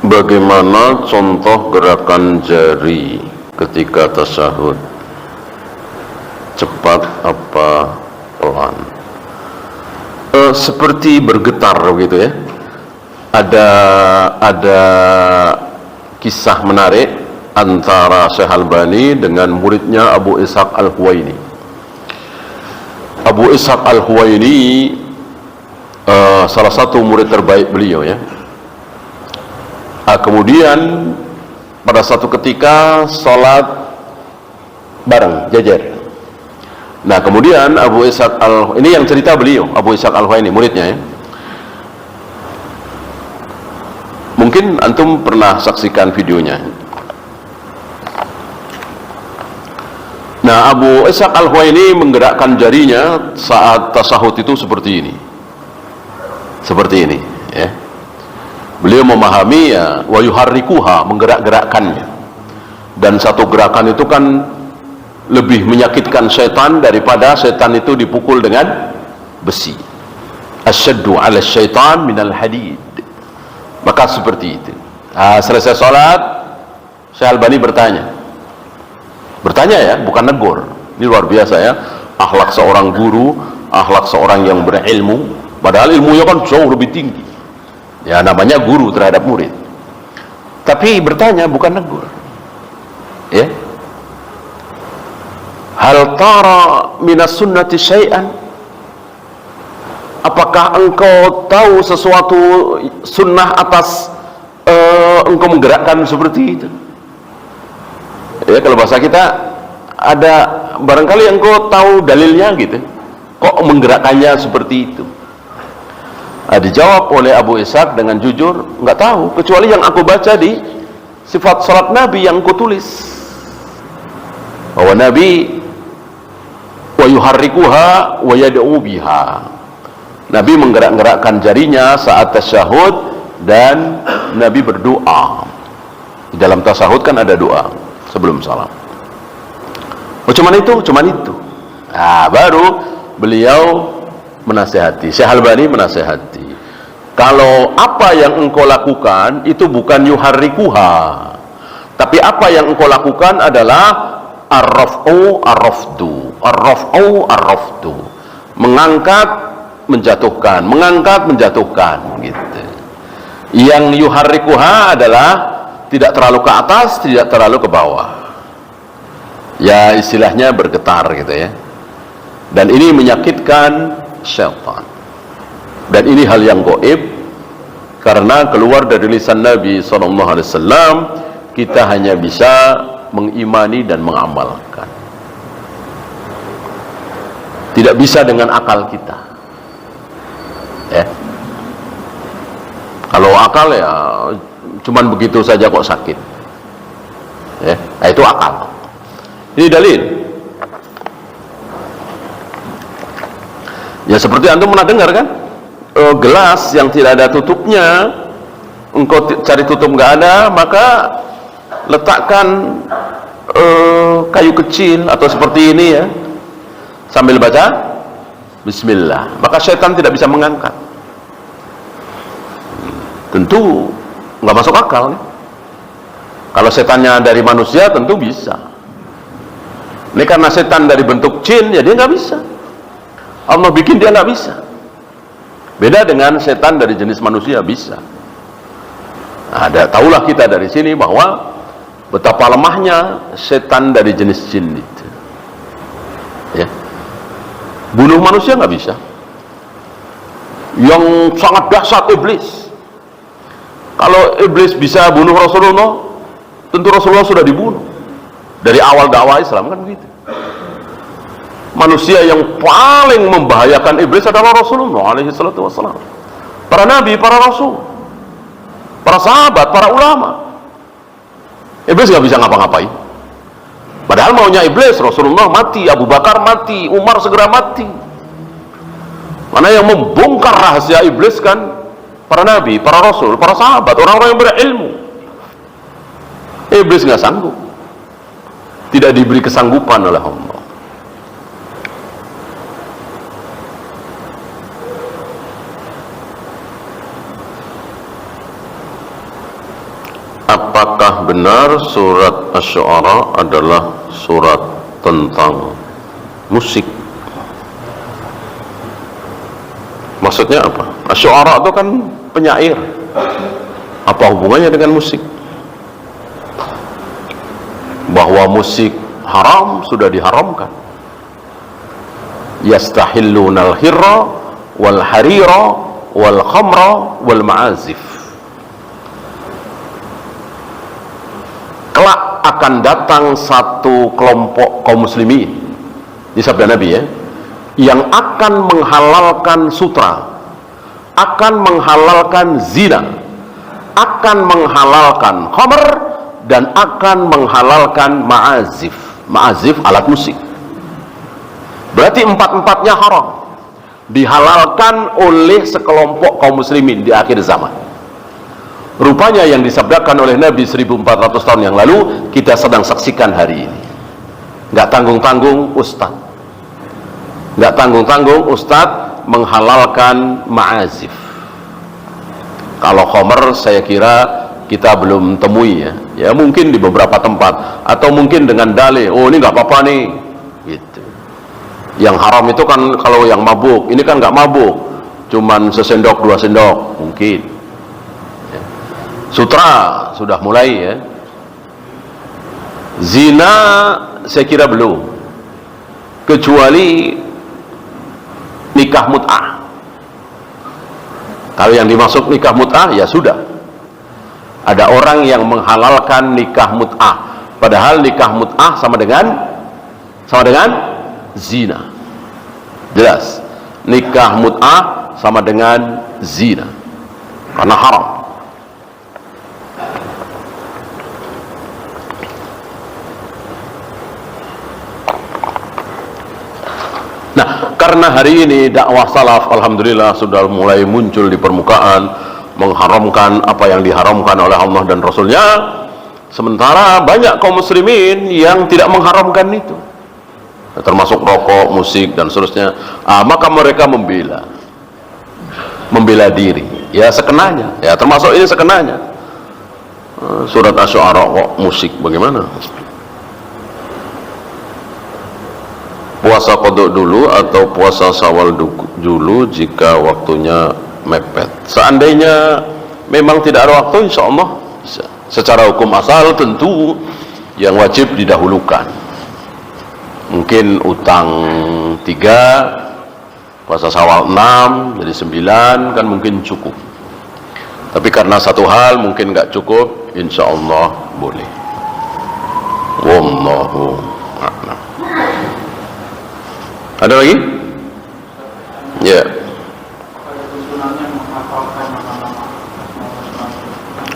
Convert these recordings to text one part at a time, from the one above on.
Bagaimana contoh gerakan jari ketika tasyahud? Cepat apa pelan? Seperti bergetar begitu ya. Ada kisah menarik antara Syekh Albani dengan muridnya Abu Ishaq Al-Huwaini. Abu Ishaq Al-Huwaini salah satu murid terbaik beliau ya. Kemudian pada satu ketika sholat bareng, jajar. Nah kemudian Abu Ishaq ini yang cerita beliau, Abu Ishaq Al-Huwaini muridnya ya. Mungkin antum pernah saksikan videonya. Nah Abu Ishaq Al-Huwaini menggerakkan jarinya saat tasyahud itu seperti ini. Seperti ini ya. Beliau memahami ya, wa yuharrikuha, menggerak-gerakkannya. Dan satu gerakan itu kan lebih menyakitkan setan daripada setan itu dipukul dengan besi. Asyaddu 'ala syaitan minal hadid. Maka seperti itu. Selesai sholat, Syekh Albani bertanya ya, bukan negur. Ini luar biasa ya, akhlak seorang guru, akhlak seorang yang berilmu, padahal ilmunya kan jauh lebih tinggi ya, namanya guru terhadap murid, tapi bertanya bukan negur ya. Hal tara minas sunnati syai'an, apakah engkau tahu sesuatu sunnah atas engkau menggerakkan seperti itu ya. Kalau bahasa kita ada barangkali engkau tahu dalilnya gitu, kok menggerakkannya seperti itu. Dijawab oleh Abu Ishaq dengan jujur, nggak tahu, kecuali yang aku baca di sifat salat Nabi yang kutulis, bahwa Nabi wa yuharrikuha wa yad'u biha, Nabi menggerak-gerakkan jarinya saat tasyahud dan Nabi berdoa. Di dalam tasyahud kan ada doa sebelum salam. Cuman itu. Baru beliau menasihati, Syekh Albani menasihati, kalau apa yang engkau lakukan itu bukan yuharrikuha, tapi apa yang engkau lakukan adalah ar-raf'u ar-rafdu, mengangkat menjatuhkan, mengangkat menjatuhkan gitu. Yang yuharrikuha adalah tidak terlalu ke atas, tidak terlalu ke bawah ya, istilahnya bergetar gitu ya. Dan ini menyakitkan syaitan, dan ini hal yang gaib karena keluar dari lisan Nabi SAW. Kita hanya bisa mengimani dan mengamalkan, tidak bisa dengan akal kita ya. Kalau akal ya cuman begitu saja kok sakit ya. Nah, itu akal. Ini dalil ya, seperti antum pernah dengar kan, gelas yang tidak ada tutupnya, engkau cari tutup nggak ada, maka letakkan kayu kecil atau seperti ini ya, sambil baca bismillah, maka syaitan tidak bisa mengangkat. Tentu nggak masuk akal nih. Kalau setannya dari manusia tentu bisa. Ini karena setan dari bentuk jin, ya dia nggak bisa. Allah bikin dia nggak bisa. Beda dengan setan dari jenis manusia bisa. Tahulah kita dari sini bahwa betapa lemahnya setan dari jenis jin itu. Ya. Bunuh manusia nggak bisa. Yang sangat dahsyat iblis. Kalau iblis bisa bunuh Rasulullah, tentu Rasulullah sudah dibunuh. Dari awal dakwah Islam kan begitu. Manusia yang paling membahayakan iblis adalah Rasulullah SAW, para nabi, para rasul, para sahabat, para ulama. Iblis nggak bisa ngapa-ngapain. Padahal maunya iblis Rasulullah mati, Abu Bakar mati, Umar segera mati. Mana yang membongkar rahasia iblis kan para nabi, para rasul, para sahabat, orang-orang yang berilmu. Iblis nggak sanggup, tidak diberi kesanggupan oleh Allah. apakah benar surat Asy-Syu'ara adalah surat tentang musik? Maksudnya apa? Asy-Syu'ara itu kan penyair. Apa hubungannya dengan musik? Bahwa musik haram sudah diharamkan. Yastahillunal hirra wal harira wal khamra wal ma'azif. Kelak akan datang satu kelompok kaum muslimin, di sabda Nabi ya, yang akan menghalalkan sutra, akan menghalalkan zina, akan menghalalkan khamr, dan akan menghalalkan ma'azif. Ma'azif alat musik. Berarti empat-empatnya haram, dihalalkan oleh sekelompok kaum muslimin di akhir zaman. Rupanya yang disabdakan oleh Nabi 1400 tahun yang lalu kita sedang saksikan hari ini. Nggak tanggung-tanggung Ustadz, nggak tanggung-tanggung Ustadz menghalalkan ma'azif. Kalau khamr saya kira kita belum temui ya. Ya mungkin di beberapa tempat, atau mungkin dengan dalih, oh ini nggak apa-apa nih gitu. Yang haram itu kan kalau yang mabuk, ini kan nggak mabuk, cuman sesendok dua sendok mungkin. Sutra sudah mulai ya. Zina saya kira belum, kecuali nikah mut'ah. Kalau yang dimaksud nikah mut'ah ya sudah. Ada orang yang menghalalkan nikah mut'ah, padahal nikah mut'ah sama dengan zina. Jelas, nikah mut'ah sama dengan zina karena haram. Nah, karena hari ini dakwah salaf alhamdulillah sudah mulai muncul di permukaan, mengharamkan apa yang diharamkan oleh Allah dan Rasulnya, sementara banyak kaum muslimin yang tidak mengharamkan itu, termasuk rokok, musik dan seterusnya. Maka mereka membela diri ya sekenanya, ya termasuk ini sekenanya. Surat Asy-Syu'ara kok musik bagaimana? Puasa qada dulu atau puasa Syawal dulu jika waktunya mepet? Seandainya memang tidak ada waktu, insya Allah bisa. Secara hukum asal tentu yang wajib didahulukan. Mungkin utang 3, puasa Syawal 6, jadi 9 kan mungkin cukup. Tapi karena satu hal mungkin nggak cukup, insya Allah boleh. Wallahu a'lam. Ada lagi? Ya.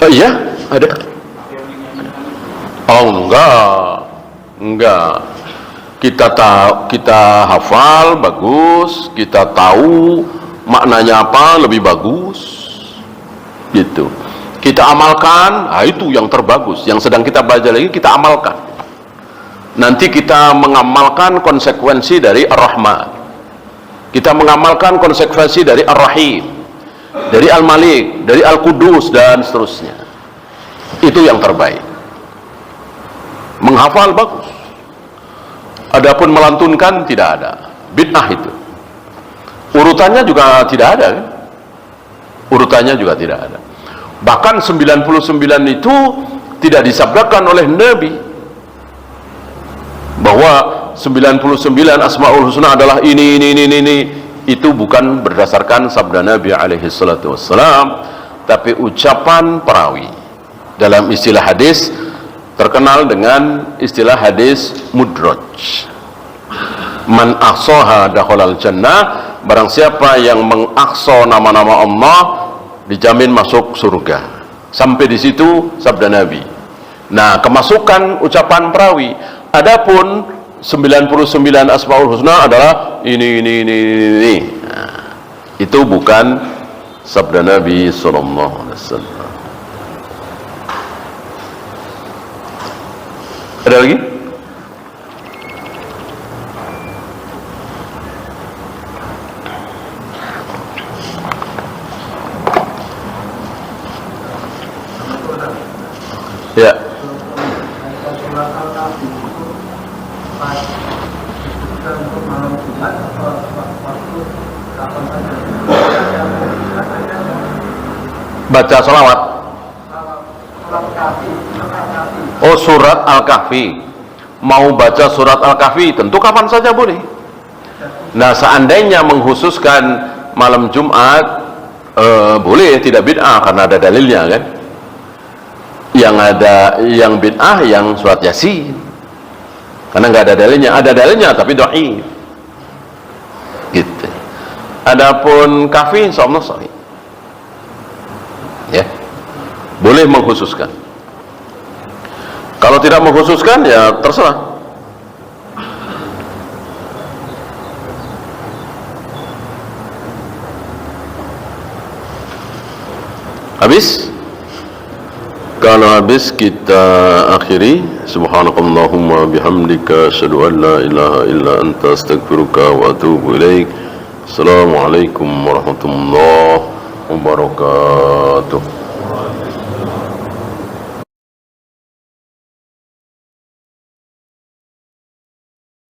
Oh iya, ada. Oh enggak. Kita hafal bagus, kita tahu maknanya apa lebih bagus, gitu. Kita amalkan, itu yang terbagus. Yang sedang kita baca lagi kita amalkan. Nanti kita mengamalkan konsekuensi dari Ar-Rahman, kita mengamalkan konsekuensi dari Ar-Rahim, dari Al-Malik, dari Al-Qudus dan seterusnya. Itu yang terbaik. Menghafal bagus, adapun melantunkan tidak ada, bid'ah itu. Urutannya juga tidak ada kan? Urutannya juga tidak ada. Bahkan 99 itu tidak disabdakan oleh Nabi bahwa 99 Asmaul Husna adalah ini. Itu bukan berdasarkan sabda Nabi alaihi salatu wassalam, tapi ucapan perawi. Dalam istilah hadis terkenal dengan istilah hadis mudraj. Man ahsaha dakhalal jannah, barang siapa yang mengaksa nama-nama Allah dijamin masuk surga. Sampai di situ sabda Nabi. Nah, kemasukan ucapan perawi. Adapun 99 Asmaul Husna adalah ini. Nah, itu bukan sabda Nabi sallallahu alaihi wasallam. Ada lagi? Ya. Baca salawat. Oh, surat Al-Kahfi. Mau baca surat Al-Kahfi tentu kapan saja boleh. Nah, seandainya mengkhususkan malam Jumat, boleh, tidak bid'ah karena ada dalilnya kan. Yang ada yang bid'ah yang surat Yasin, karena nggak ada dalilnya. Ada dalilnya tapi dhaif gitu. Adapun Kahfi insyaallah sahih ya, boleh mengkhususkan. Kalau tidak mengkhususkan ya terserah. Habis? Kalau habis kita akhiri. Subhanakallahumma bihamdika asyhadu an la ilaha illa anta astaghfiruka wa atubu ilaik. Assalamualaikum warahmatullahi wabarakatuh.